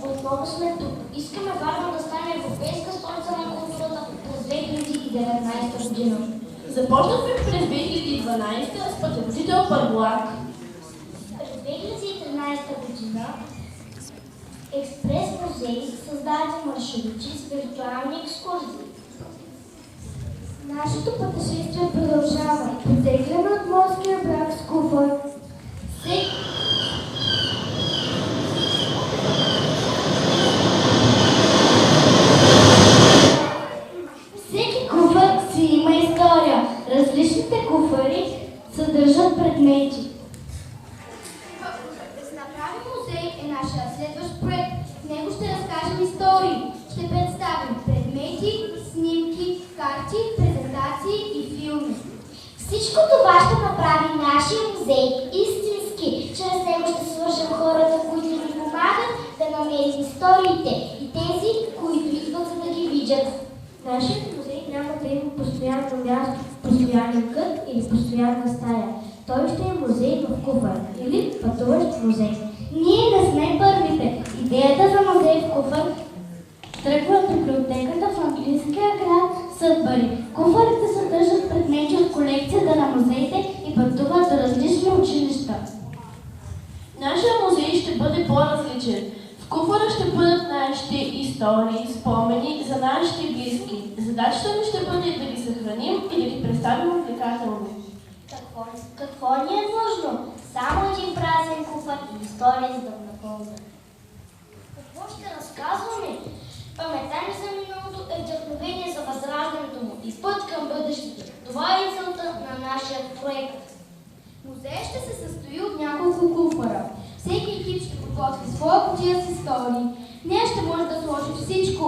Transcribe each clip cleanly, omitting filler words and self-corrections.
Отново сме тук. Искаме Варна да стане европейска столица на културата през 2019 година. Започнахме през 2012 с пътеводител Първолак. През 2013 година Експрес музей създаде маршрути с виртуални екскурзии. Нашето пътешествие продължава. Потегляме от морския бряг с куфър. Всеки куфър си има история. Различните куфари съдържат предмети. Безнаправен музей е нашия следващ проект. В него ще разкажем истории. Ще представим предмети, снимки, карти, презентации и филми. Всичко това ще направи нашия музей истински. Чрез него ще свържем хората, които ни помагат да намерим историите и тези, които идват за да ги видят. Нашият музей няма да има постоянно място, постоянен кът или постоянна стая. Той ще е музей в куфър или пътуващ музей. Ние не сме първите. Идеята за музей в куфър тръгва от библиотеката в английския град Съдбъри. Куфарите съдържат предмети от колекцията на музеите и пътуват до различни училища. Нашия музей ще бъде по-различен. В куфара ще бъдат нашите истории, спомени за нашите близки. Задачата ни ще бъде да ги съхраним и да ги представим увлекателно. Какво ни е нужно? Само един празен куфар и история, за да го напълним. Какво ще разказваме? Паметта ни за миналото е вдъхновение за възраждането му и път към бъдещето. Това е целта на нашия проект. Музеят ще се състои от няколко куфара. Всеки екип ще подготви своя кутия с истории. В нея ще може да сложи всичко.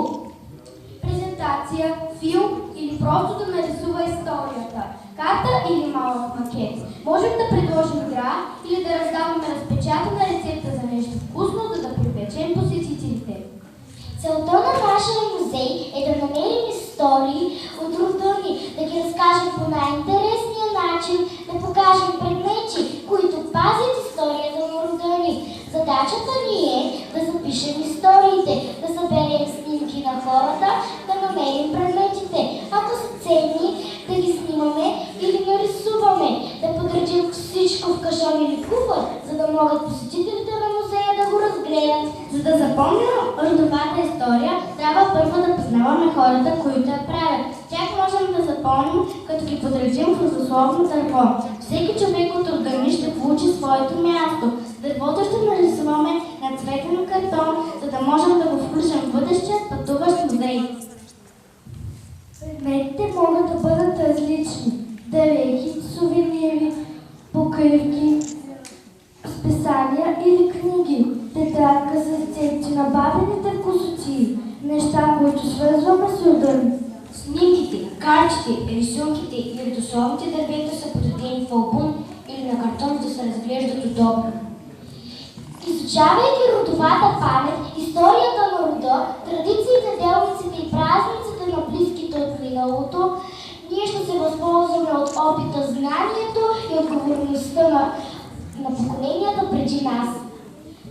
Презентация, филм или просто да нарисува историята. Карта или малък макет. Можем да предложим игра или да раздаваме разпечатана рецепта за нещо вкусно, за да привлечем посетителите. Целта на нашия музей е да намерим истории от рода ни, да ги разкажем по най-интересния начин, да покажем предмети, които пазят историята на рода ни. Задачата ни е да запишем историите, да съберем снимки на хората, да намерим предметите. Ако са ценни, да ги снимаме или нарисуваме, да подредим всичко в кашон или куфър, за да могат посетителите на музея да го разгледат. За да запомним родовата история, трябва първо да познаваме хората, които я правят. Тях можем да запомним, като ги подредим в родословно дърво. Всеки човек от рода ни ще получи своето място. Дървото ще нарисуваме на цветен картон, за да можем да го включим в бъдещия пътуващ музей. Предметите могат да бъдат различни. Дрехи, сувенири, покривки, списания или книги, тетрадка с рецепти на бабените вкусоти, неща, които свързваме с рода ни. Снимките, картите, рисунките и родословните дървета са подредени в албум или на картон, за да се разглеждат удобно. Изучавайки родовата памет, историята на рода, традициите, делниците и празниците на близките от миналото, ние ще се възползваме от опита, знанието и отговорността на поколенията преди нас.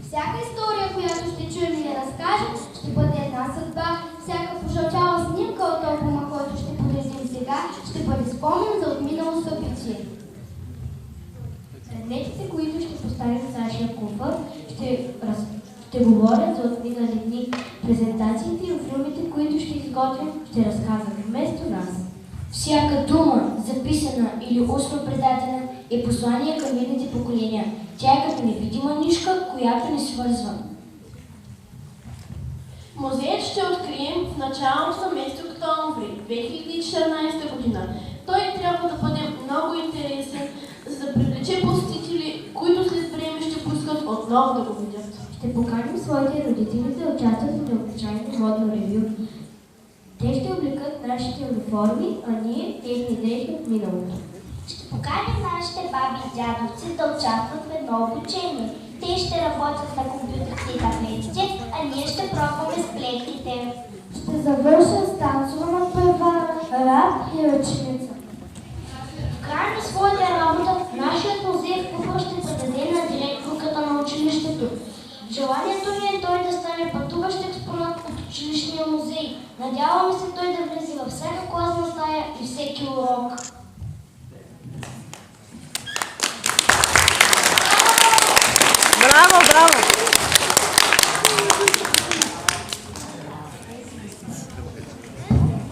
Всяка история, която ще чуем или разкажем, ще бъде една съдба. Всяка пожълтяла снимка от албума, който ще подредим сега, ще бъде спомен за отминало събитие. Предметите, които ще поставим в нашия куфър, ще говорят за отминали дни. Презентациите и филмите, които ще изготвим, ще разказваме вместо нас. Всяка дума, записана или устно предадена, е послание към видните поколения. Тя е като невидима нишка, която ни свързва. Музеят ще открием в началото на месец октомври 2014 година. Той трябва да бъде много интересен, за да привлече посетители, които след време ще поискат отново да го видят. Ще поканим своите родители да участват в необичайно модно ревю. Те ще облекат нашите униформи, а ние техни дрехи от миналото. Ще поканим нашите баби и дядовци да участват в едно обучение. Те ще работят на компютрите и таблетите, а ние ще пробваме с плетките. Ще завърша с танцова превара, рап и ръченица. В края на своята работа нашият музей в Купър ще предаде на директорката на училището. Желанието ни е той да стане пътуващ експонат от училищния музей. Надяваме се той да влезе във всяка класна стая и всеки урок.